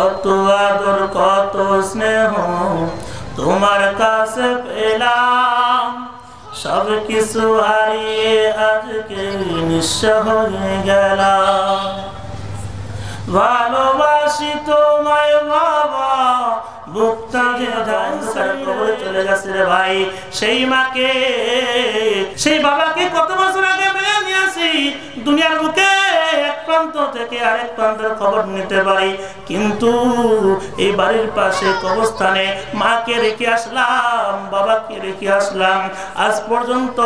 কত আদর কত স্নেহ তোমার কাছে পেলাম, সব কিছু হারিয়ে আজকে নিঃস্ব হয়ে গেলাম। ভালোবাসি তোমায় বাবা, বুকটা যে কবরে চলে গেছে রে ভাই। সেই মাকে সেই বাবাকে কত বছর আগে মেনে নিয়েছি, দুনিয়ার বুকে এক প্রান্ত থেকে আরেক প্রান্তের খবর নিতে পারি, কিন্তু এই বাড়ির পাশে কবরস্থানে মাকে রেখে আসলাম, বাবাকে রেখে আসলাম, আজ পর্যন্ত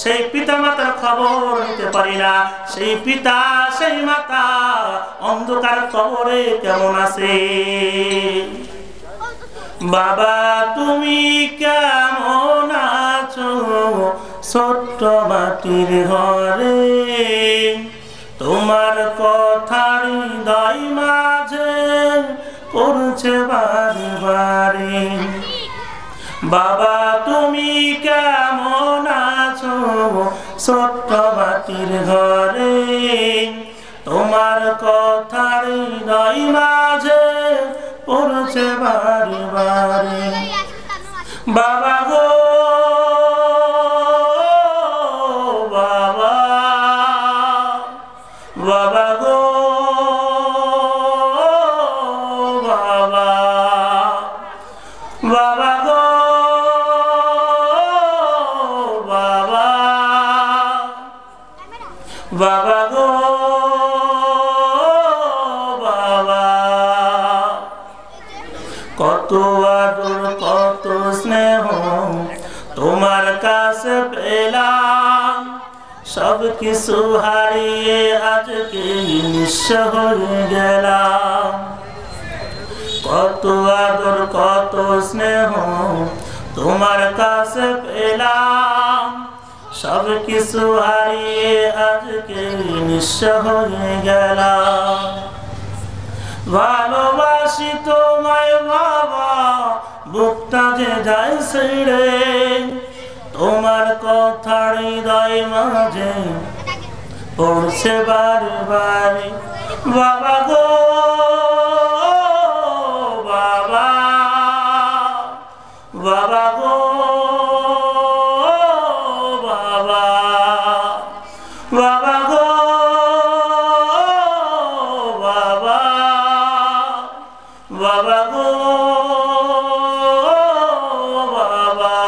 সেই পিতা মাতার খবর নিতে পারি না। সেই পিতা সেই মাতা অন্ধকার কবরে কেমন আছে? বাবা তুমি কেমন আছো ছোট্ট মাটির ঘরে, তোমার কথার হৃদয় মাঝে পড়ছে বারে বারে। বাবা তুমি কেমন আছো ছোট্ট মাটির ঘরে, তোমার কথার হৃদয় মাঝে পড়ছে বারে বারে। বাবা গো বাবা, বাবা গো বাবা, বাবা গো বাবা, বাবা গো বাবা। কত আদর কত স্নেহ তোমার কাছে পেলাম, সব কিছু হারিয়ে আজকে নিঃস্ব হয়ে গেলাম। কত আদর কত স্নেহ তোমার কাছে পেলাম, সব কিছু হারিয়ে আজকে নিঃস্ব হয়ে গেলাম। ভালোবাসি তোমায় বাবা, বুকটা যে যায় ছেড়ে, তোমার কথা হৃদয় মাঝে পড়ছে বারে বারে। বাবা গো বাবা, বাবা গো বাবা, বাবা গো বাবা, বাবা গো বাবা।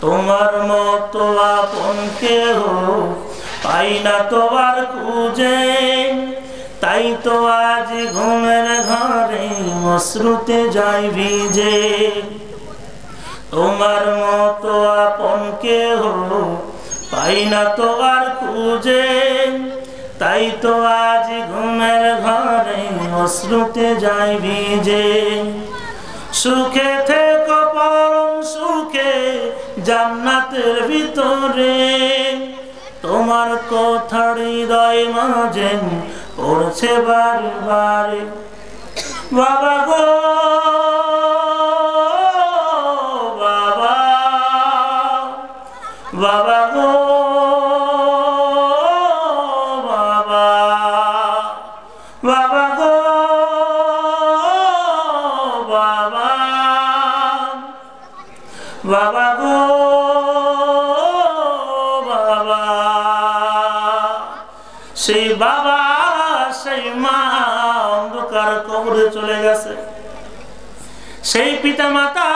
তোমার মতো আপন কেহ পাই না তোমার খুঁজে, তাই তো আজ ঘুমের ঘরে অশ্রুতে যাই ভিজে। তোমার মতো আপন কেহ পাই না তোমার খুঁজে, তাই তো আজ ঘুমের ঘরে অশ্রুতে যাই ভিজে। সুখে থেকো পরম সুখে জান্নাতের ভিতরে, তোমার কথা হৃদয় মাঝে পড়ছে বারে বারে। বাবা গো বাবা, বাবা গো বাবা, বাবা গো বাবা, বাবা গো বাবা। সেই বাবা সেই মা অন্ধকার কবরে চলে গেছে, সেই পিতা মাতা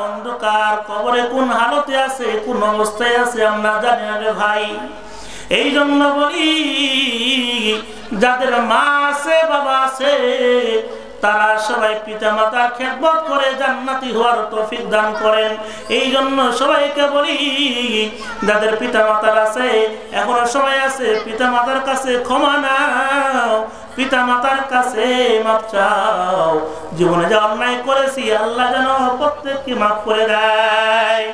অন্ধকার কবরে কোন হালতে আছে কোন অবস্থায় আছে আমরা জানি না রে ভাই। এই জন্য বলি যাদের মা আছে বাবা আছে তারা সবাই পিতা মাতার খেদমত করে জান্নাতি হওয়ার তৌফিক দান করেন। এই জন্য সবাইকে বলি যাদের পিতা মাতার আছে এখনো সময় আছে, পিতা মাতার কাছে ক্ষমা নাও, পিতা মাতার কাছে মাপ চাও। জীবনে যা অন্যায় করেছি আল্লাহ যেন প্রত্যেককে মাফ করে দেয়।